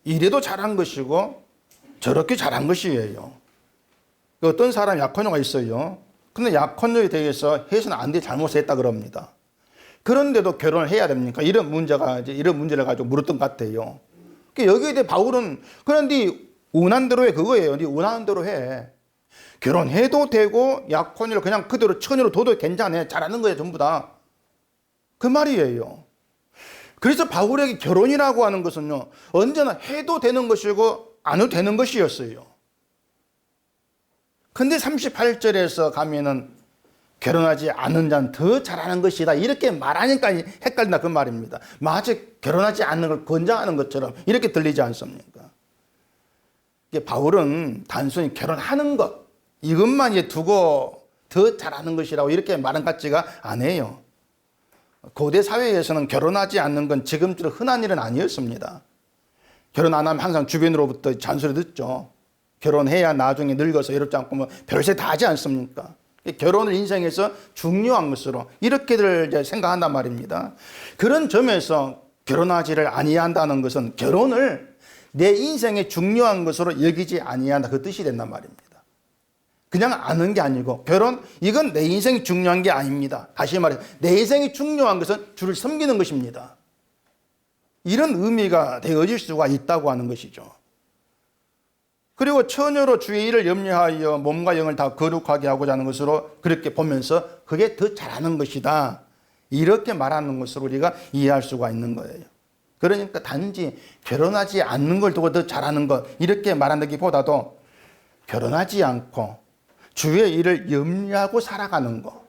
이래도 잘한 것이고 저렇게 잘한 것이에요. 어떤 사람 약혼녀가 있어요. 근데 약혼녀에 대해서 해서는 안 돼 잘못했다 그럽니다. 그런데도 결혼을 해야 됩니까? 이런 문제를 가지고 물었던 것 같아요. 여기에 대해 바울은 그런데 원하는 대로 해, 그거예요. 네 원하는 대로 해. 결혼해도 되고 약혼이로 그냥 그대로 처녀로 둬도 괜찮아. 잘하는 거예요, 전부 다. 그 말이에요. 그래서 바울에게 결혼이라고 하는 것은요, 언제나 해도 되는 것이고 안 해도 되는 것이었어요. 근데 38절에서 가면은 결혼하지 않은 자는 더 잘하는 것이다, 이렇게 말하니까 헷갈린다, 그 말입니다. 마치 결혼하지 않는 걸 권장하는 것처럼 이렇게 들리지 않습니까? 바울은 단순히 결혼하는 것, 이것만 이제 두고 더 잘하는 것이라고 이렇게 말한 것 같지가 않아요. 고대 사회에서는 결혼하지 않는 건 지금처럼 흔한 일은 아니었습니다. 결혼 안 하면 항상 주변으로부터 잔소리 듣죠. 결혼해야 나중에 늙어서 이렇지 않고 뭐 별세 다 하지 않습니까? 결혼을 인생에서 중요한 것으로 이렇게들 이제 생각한단 말입니다. 그런 점에서 결혼하지를 아니한다는 것은 결혼을 내 인생의 중요한 것으로 여기지 아니한다, 그 뜻이 된단 말입니다. 그냥 아는 게 아니고 이건 내 인생이 중요한 게 아닙니다. 다시 말해 내 인생이 중요한 것은 주를 섬기는 것입니다. 이런 의미가 되어질 수가 있다고 하는 것이죠. 그리고 처녀로 주의 일을 염려하여 몸과 영을 다 거룩하게 하고자 하는 것으로 그렇게 보면서 그게 더 잘하는 것이다, 이렇게 말하는 것으로 우리가 이해할 수가 있는 거예요. 그러니까 단지 결혼하지 않는 걸 두고 더 잘하는 것, 이렇게 말한다기보다도 결혼하지 않고 주의 일을 염려하고 살아가는 것,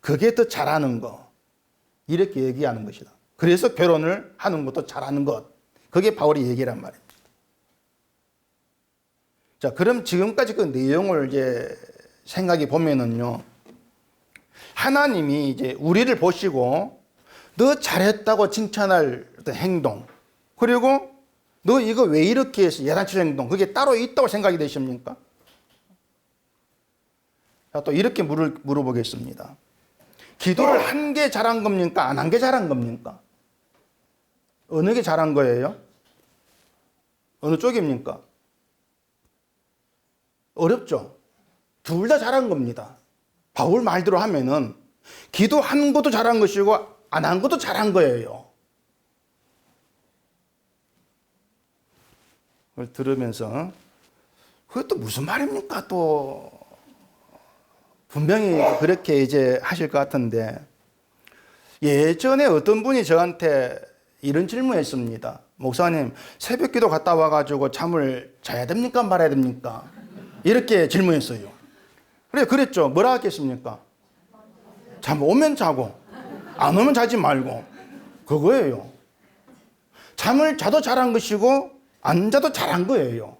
그게 더 잘하는 것, 이렇게 얘기하는 것이다. 그래서 결혼을 하는 것도 잘하는 것, 그게 바울의 얘기란 말입니다. 자, 그럼 지금까지 그 내용을 이제 생각해 보면은요, 하나님이 이제 우리를 보시고 너 잘했다고 칭찬할 어떤 행동, 그리고 너 이거 왜 이렇게 해서 야단칠 행동, 그게 따로 있다고 생각이 되십니까? 자, 또 이렇게 물어보겠습니다. 기도를 한 게 잘한 겁니까? 안 한 게 잘한 겁니까? 어느 게 잘한 거예요? 어느 쪽입니까? 어렵죠? 둘 다 잘한 겁니다. 바울 말대로 하면은 기도한 것도 잘한 것이고 안 한 것도 잘한 거예요. 그걸 들으면서 그것도 무슨 말입니까? 또 분명히 그렇게 이제 하실 것 같은데, 예전에 어떤 분이 저한테 이런 질문을 했습니다. 목사님, 새벽 기도 갔다 와가지고 잠을 자야 됩니까? 말아야 됩니까? 이렇게 질문했어요. 그랬죠. 뭐라 하겠습니까? 잠 오면 자고 안 오면 자지 말고, 그거예요. 잠을 자도 잘한 것이고 안 자도 잘한 거예요.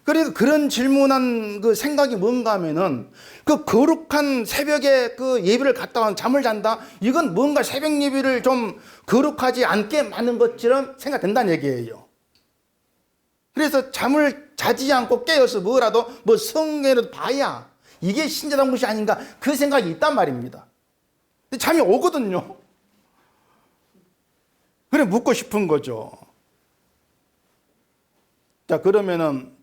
그래서 그런 질문한 그 생각이 뭔가 하면은 그 거룩한 새벽에 그 예배를 갔다 와 잠을 잔다, 이건 뭔가 새벽 예배를 좀 거룩하지 않게 만든 것처럼 생각된다는 얘기예요. 그래서 잠을 자지 않고 깨어서 뭐라도 뭐 성경이라도 봐야 이게 신자다운 것이 아닌가, 그 생각이 있단 말입니다. 근데 잠이 오거든요. 그래 묻고 싶은 거죠. 자, 그러면은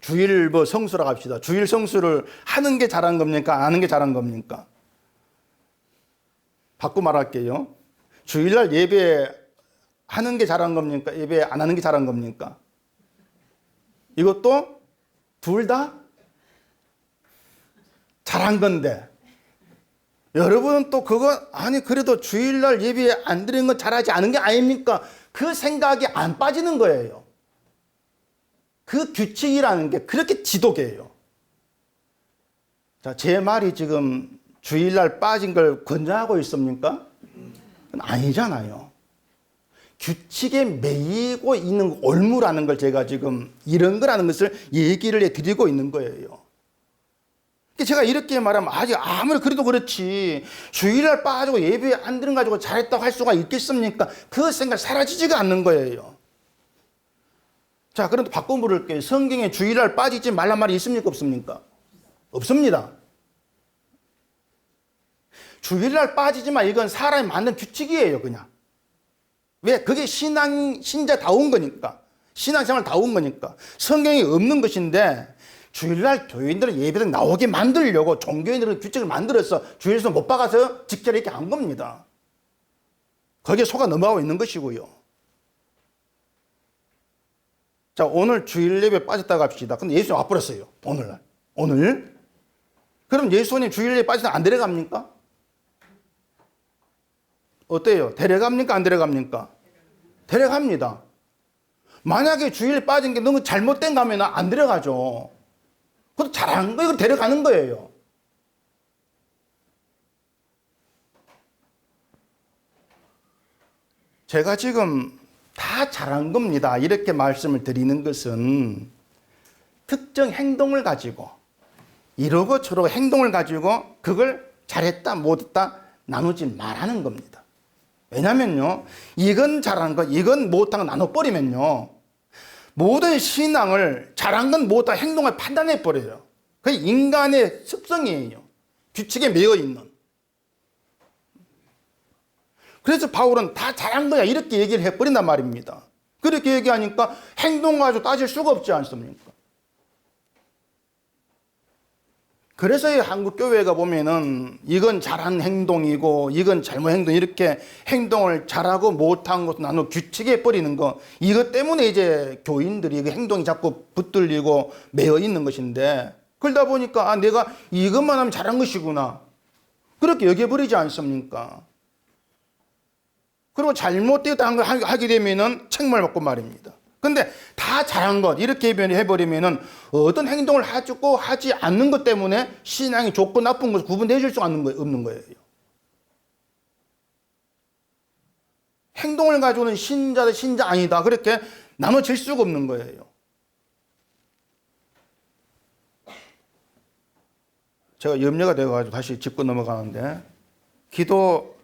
주일 성수라고 합시다. 주일 성수를 하는 게 잘한 겁니까? 안 하는 게 잘한 겁니까? 바꿔 말할게요. 주일날 예배 하는 게 잘한 겁니까? 예배 안 하는 게 잘한 겁니까? 이것도 둘 다 잘한 건데, 여러분은 또 그거 아니 그래도 주일날 예배 안 드리는 건 잘하지 않은 게 아닙니까? 그 생각이 안 빠지는 거예요. 그 규칙이라는 게 그렇게 지독해요. 자, 제 말이 지금 주일날 빠진 걸 권장하고 있습니까? 아니잖아요. 규칙에 매이고 있는 올무라는 걸 제가 지금 이런 거라는 것을 얘기를 해드리고 있는 거예요. 제가 이렇게 말하면 아무리 그래도 그렇지 주일날 빠지고 예배 안 드는 가지고 잘했다고 할 수가 있겠습니까? 그 생각 사라지지가 않는 거예요. 자, 그런데 바꿔 물을게요. 성경에 주일날 빠지지 말란 말이 있습니까? 없습니까? 없습니다. 주일날 빠지지 마, 이건 사람이 만든 규칙이에요, 그냥. 왜? 그게 신자다운 거니까. 신앙생활다운 거니까. 성경이 없는 것인데 주일날 교인들은 예배를 나오게 만들려고 종교인들은 규칙을 만들어서 주일에서 못 박아서 직접 이렇게 한 겁니다. 거기에 속아 넘어가고 있는 것이고요. 자, 오늘 주일 예배 빠졌다고 합시다. 근데 예수님 와버렸어요. 오늘날. 오늘. 그럼 예수님 주일 예배 빠져서 안 데려갑니까? 어때요? 데려갑니까? 안 데려갑니까? 데려갑니다. 만약에 주일 빠진 게 너무 잘못된 거 하면 안 데려가죠. 그것도 잘한 거예요. 데려가는 거예요. 제가 지금 다 잘한 겁니다. 이렇게 말씀을 드리는 것은 특정 행동을 가지고 이러고 저러고 행동을 가지고 그걸 잘했다 못했다 나누지 말라는 겁니다. 왜냐면요, 이건 잘한 거 이건 못한 거 나눠버리면요, 모든 신앙을 잘한 건 못한 행동을 판단해 버려요. 그게 인간의 습성이에요. 규칙에 매여 있는. 그래서 바울은 다 잘한 거야 이렇게 얘기를 해버린단 말입니다. 그렇게 얘기하니까 행동 가지고 따질 수가 없지 않습니까? 그래서 이 한국 교회가 보면은 이건 잘한 행동이고 이건 잘못 행동, 이렇게 행동을 잘하고 못한 것도 나눠 규칙해 버리는 거, 이것 때문에 이제 교인들이 그 행동이 자꾸 붙들리고 매여 있는 것인데, 그러다 보니까 아, 내가 이것만 하면 잘한 것이구나 그렇게 여겨버리지 않습니까? 그리고 잘못됐다는 걸 하게 되면은 책임을 받고 말입니다. 근데 다 잘한 것 이렇게 해버리면은 어떤 행동을 하고 하지 않는 것 때문에 신앙이 좋고 나쁜 것을 구분해 줄 수 없는 거예요. 행동을 가지고는 신자다 신자 아니다 그렇게 나눠질 수가 없는 거예요. 제가 염려가 되어가지고 다시 짚고 넘어가는데, 기도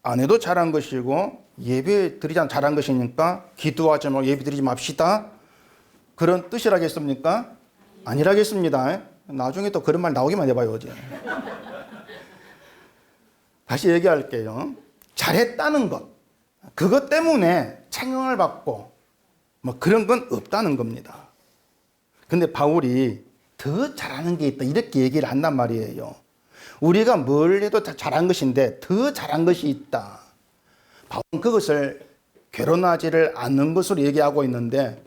안 해도 잘한 것이고 예배 드리지 않아 잘한 것이니까 기도하지 말고 예배 드리지 맙시다, 그런 뜻이라겠습니까? 아니라겠습니다. 나중에 또 그런 말 나오기만 해봐요. 어제 다시 얘기할게요. 잘했다는 것, 그것 때문에 책임을 받고 뭐 그런 건 없다는 겁니다. 근데 바울이 더 잘하는 게 있다 이렇게 얘기를 한단 말이에요. 우리가 뭘 해도 잘한 것인데 더 잘한 것이 있다. 바울은 그것을 결혼하지를 않는 것으로 얘기하고 있는데,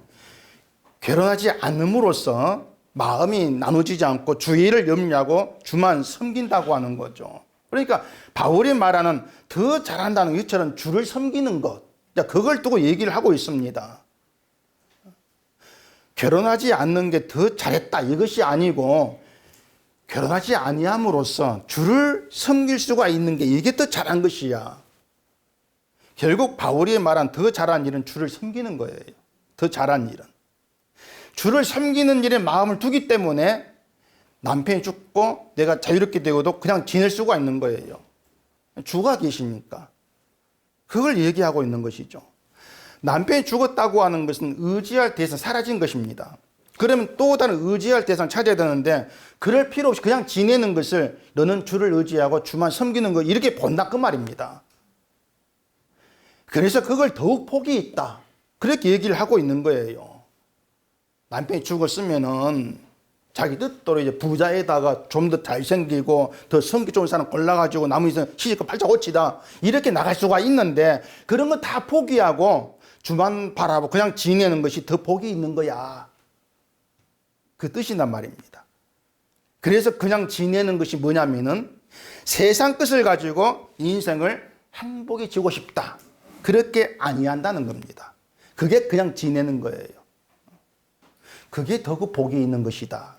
결혼하지 않음으로써 마음이 나눠지지 않고 주의를 염려하고 주만 섬긴다고 하는 거죠. 그러니까 바울이 말하는 더 잘한다는 것처럼 주를 섬기는 것, 그걸 두고 얘기를 하고 있습니다. 결혼하지 않는 게 더 잘했다 이것이 아니고, 결혼하지 아니함으로써 주를 섬길 수가 있는 게 이게 더 잘한 것이야. 결국 바울이 말한 더 잘한 일은 주를 섬기는 거예요. 더 잘한 일은 주를 섬기는 일에 마음을 두기 때문에 남편이 죽고 내가 자유롭게 되고도 그냥 지낼 수가 있는 거예요. 주가 계시니까. 그걸 얘기하고 있는 것이죠. 남편이 죽었다고 하는 것은 의지할 대상 사라진 것입니다. 그러면 또 다른 의지할 대상 찾아야 되는데, 그럴 필요 없이 그냥 지내는 것을 너는 주를 의지하고 주만 섬기는 거 이렇게 본다 그 말입니다. 그래서 그걸 더욱 복이 있다 그렇게 얘기를 하고 있는 거예요. 남편이 죽었으면은 자기 뜻대로 이제 부자에다가 좀 더 잘생기고 더 성격 좋은 사람 골라가지고 나무 있으면 시집가 팔자 고치다 이렇게 나갈 수가 있는데, 그런 거 다 포기하고 주만 바라보고 그냥 지내는 것이 더 복이 있는 거야, 그 뜻이란 말입니다. 그래서 그냥 지내는 것이 뭐냐면은 세상 것을 가지고 인생을 행복해지고 싶다 그렇게 아니한다는 겁니다. 그게 그냥 지내는 거예요. 그게 더 그 복이 있는 것이다.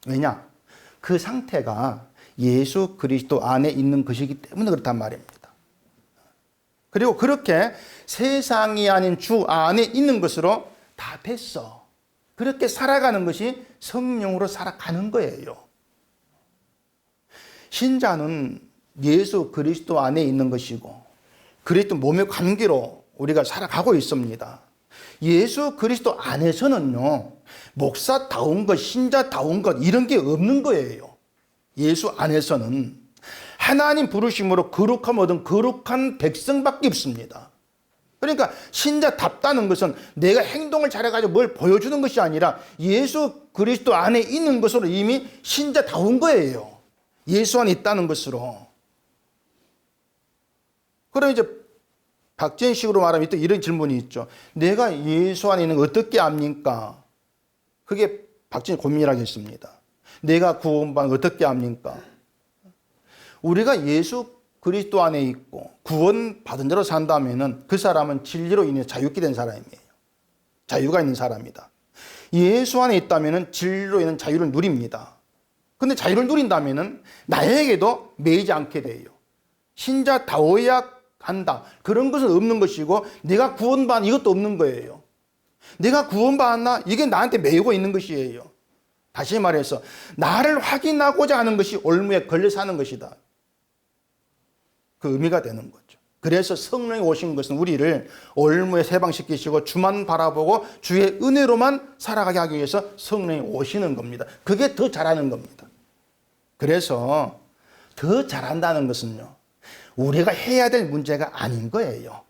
왜냐? 그 상태가 예수 그리스도 안에 있는 것이기 때문에 그렇단 말입니다. 그리고 그렇게 세상이 아닌 주 안에 있는 것으로 다 됐어. 그렇게 살아가는 것이 성령으로 살아가는 거예요. 신자는 예수 그리스도 안에 있는 것이고 그리스도 몸의 관계로 우리가 살아가고 있습니다. 예수 그리스도 안에서는요, 목사다운 것, 신자다운 것 이런 게 없는 거예요. 예수 안에서는 하나님 부르심으로 거룩함 얻은 거룩한 백성밖에 없습니다. 그러니까 신자답다는 것은 내가 행동을 잘해가지고 뭘 보여주는 것이 아니라 예수 그리스도 안에 있는 것으로 이미 신자다운 거예요. 예수 안에 있다는 것으로. 그럼 이제 박진식으로 말하면 또 이런 질문이 있죠. 내가 예수 안에 있는 거 어떻게 압니까? 그게 박진식 고민이라겠습니다. 내가 구원받은 거 어떻게 압니까? 우리가 예수 그리스도 안에 있고 구원받은 대로 산다면은 그 사람은 진리로 인해 자유케 된 사람이에요. 자유가 있는 사람이다. 예수 안에 있다면은 진리로 인한 자유를 누립니다. 근데 자유를 누린다면은 나에게도 매이지 않게 돼요. 신자다워야 한다. 그런 것은 없는 것이고 내가 구원받은 이것도 없는 거예요. 내가 구원받았나? 이게 나한테 매이고 있는 것이에요. 다시 말해서 나를 확인하고자 하는 것이 올무에 걸려 사는 것이다. 그 의미가 되는 거죠. 그래서 성령이 오신 것은 우리를 올무에 해방시키시고 주만 바라보고 주의 은혜로만 살아가게 하기 위해서 성령이 오시는 겁니다. 그게 더 잘하는 겁니다. 그래서 더 잘한다는 것은요, 우리가 해야 될 문제가 아닌 거예요.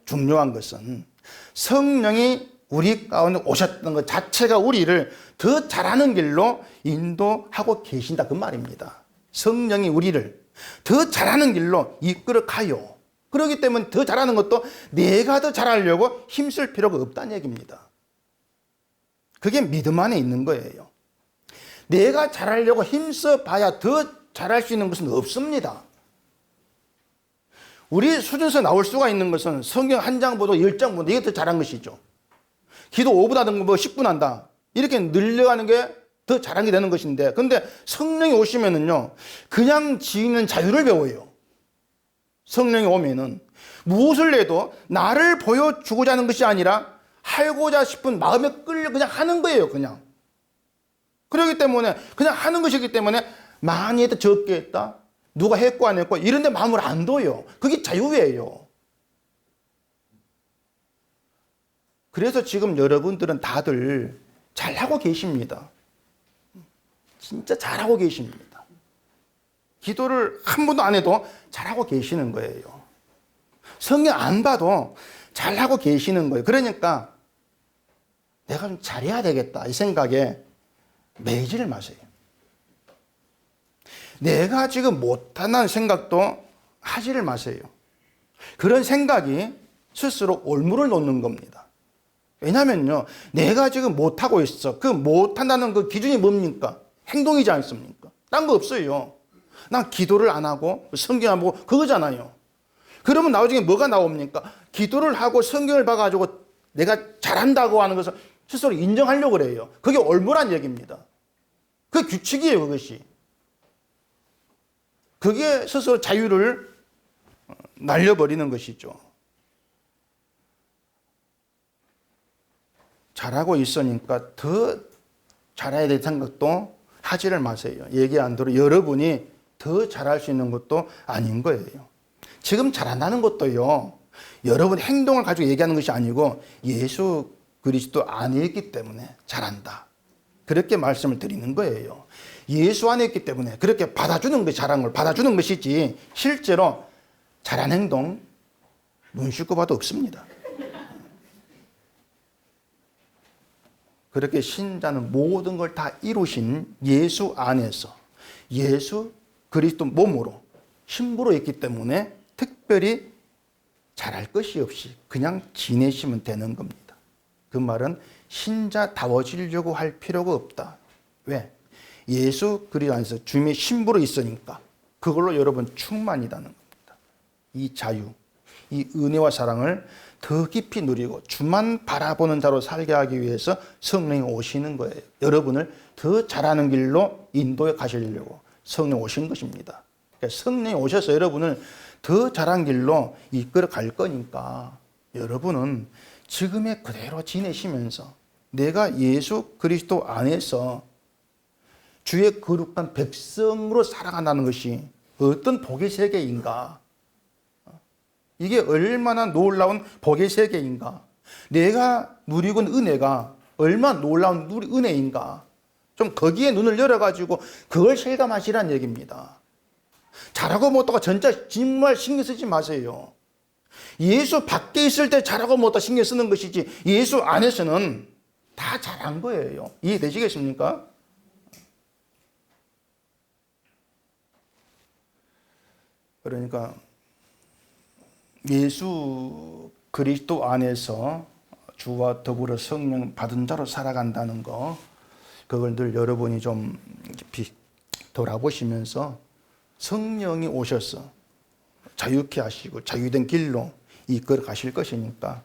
중요한 것은 성령이 우리 가운데 오셨던 것 자체가 우리를 더 잘하는 길로 인도하고 계신다 그 말입니다. 성령이 우리를 더 잘하는 길로 이끌어 가요. 그렇기 때문에 더 잘하는 것도 내가 더 잘하려고 힘쓸 필요가 없다는 얘기입니다. 그게 믿음 안에 있는 거예요. 내가 잘하려고 힘써 봐야 더 잘할 수 있는 것은 없습니다. 우리 수준에서 나올 수가 있는 것은 성경 한 장 보도 10장 보도 이게 더 잘한 것이죠. 기도 5분 하던 거 10분 한다. 이렇게 늘려가는 게 더 잘한 게 되는 것인데, 근데 성령이 오시면은요, 그냥 지는 자유를 배워요. 성령이 오면은 무엇을 해도 나를 보여주고자 하는 것이 아니라 하고자 싶은 마음에 끌려 그냥 하는 거예요, 그냥. 그렇기 때문에 그냥 하는 것이기 때문에 많이 했다 적게 했다 누가 했고 안 했고 이런 데 마음을 안 둬요. 그게 자유예요. 그래서 지금 여러분들은 다들 잘하고 계십니다. 진짜 잘하고 계십니다. 기도를 한 번도 안 해도 잘하고 계시는 거예요. 성경 안 봐도 잘하고 계시는 거예요. 그러니까 내가 좀 잘해야 되겠다 이 생각에 매이지를 마세요. 내가 지금 못한다는 생각도 하지를 마세요. 그런 생각이 스스로 올무를 놓는 겁니다. 왜냐면요, 내가 지금 못하고 있어. 그 못한다는 그 기준이 뭡니까? 행동이지 않습니까? 딴 거 없어요. 난 기도를 안 하고 성경 안 보고 그거잖아요. 그러면 나중에 뭐가 나옵니까? 기도를 하고 성경을 봐가지고 내가 잘한다고 하는 것을 스스로 인정하려고 그래요. 그게 올무란 얘기입니다. 그게 규칙이에요, 그것이. 그게 스스로 자유를 날려버리는 것이죠. 잘하고 있으니까 더 잘해야 될 생각도 하지를 마세요. 얘기 안 들어 여러분이 더 잘할 수 있는 것도 아닌 거예요. 지금 잘한다는 것도요, 여러분 행동을 가지고 얘기하는 것이 아니고 예수 그리스도 안에 있기 때문에 잘한다. 그렇게 말씀을 드리는 거예요. 예수 안에 있기 때문에 그렇게 받아주는 것이 잘한 걸 받아주는 것이지 실제로 잘한 행동 눈 씻고 봐도 없습니다. 그렇게 신자는 모든 걸 다 이루신 예수 안에서 예수 그리스도 몸으로 신부로 있기 때문에 특별히 잘할 것이 없이 그냥 지내시면 되는 겁니다. 그 말은 신자다워지려고 할 필요가 없다. 왜? 예수 그리스도 안에서 주님의 신부로 있으니까 그걸로 여러분 충만이라는 겁니다. 이 자유, 이 은혜와 사랑을 더 깊이 누리고 주만 바라보는 자로 살게 하기 위해서 성령이 오시는 거예요. 여러분을 더 잘하는 길로 인도해 가시려고 성령이 오신 것입니다. 그러니까 성령이 오셔서 여러분을 더 잘한 길로 이끌어 갈 거니까 여러분은 지금의 그대로 지내시면서 내가 예수 그리스도 안에서 주의 거룩한 백성으로 살아간다는 것이 어떤 복의 세계인가? 이게 얼마나 놀라운 복의 세계인가? 내가 누리고 있는 은혜가 얼마나 놀라운 은혜인가? 좀 거기에 눈을 열어가지고 그걸 실감하시라는 얘기입니다. 잘하고 못하고 진짜 정말 신경 쓰지 마세요. 예수 밖에 있을 때 잘하고 못하고 신경 쓰는 것이지 예수 안에서는 다 잘한 거예요. 이해되시겠습니까? 그러니까 예수 그리스도 안에서 주와 더불어 성령 받은 자로 살아간다는 거, 그걸 늘 여러분이 좀 깊이 돌아보시면서 성령이 오셔서 자유케 하시고 자유된 길로 이끌어 가실 것이니까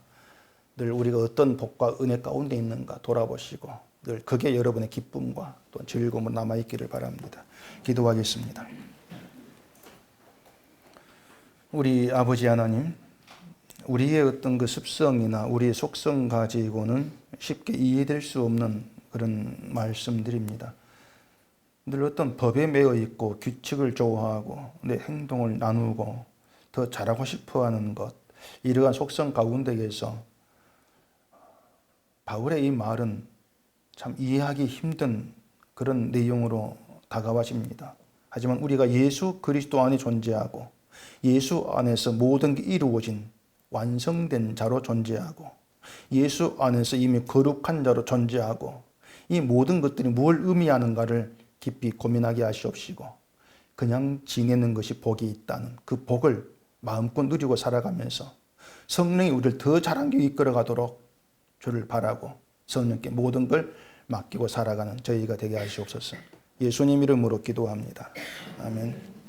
늘 우리가 어떤 복과 은혜 가운데 있는가 돌아보시고 늘 그게 여러분의 기쁨과 또 즐거움으로 남아있기를 바랍니다. 기도하겠습니다. 우리 아버지 하나님, 우리의 어떤 그 습성이나 우리의 속성 가지고는 쉽게 이해될 수 없는 그런 말씀들입니다. 늘 어떤 법에 매여 있고 규칙을 좋아하고 내 행동을 나누고 더 잘하고 싶어하는 것, 이러한 속성 가운데에서 바울의 이 말은 참 이해하기 힘든 그런 내용으로 다가와집니다. 하지만 우리가 예수 그리스도 안에 존재하고 예수 안에서 모든 게 이루어진 완성된 자로 존재하고 예수 안에서 이미 거룩한 자로 존재하고 이 모든 것들이 뭘 의미하는가를 깊이 고민하게 하시옵시고 그냥 지내는 것이 복이 있다는 그 복을 마음껏 누리고 살아가면서 성령이 우리를 더 잘하게 이끌어가도록 주를 바라고 성령께 모든 걸 맡기고 살아가는 저희가 되게 하시옵소서. 예수님 이름으로 기도합니다. 아멘.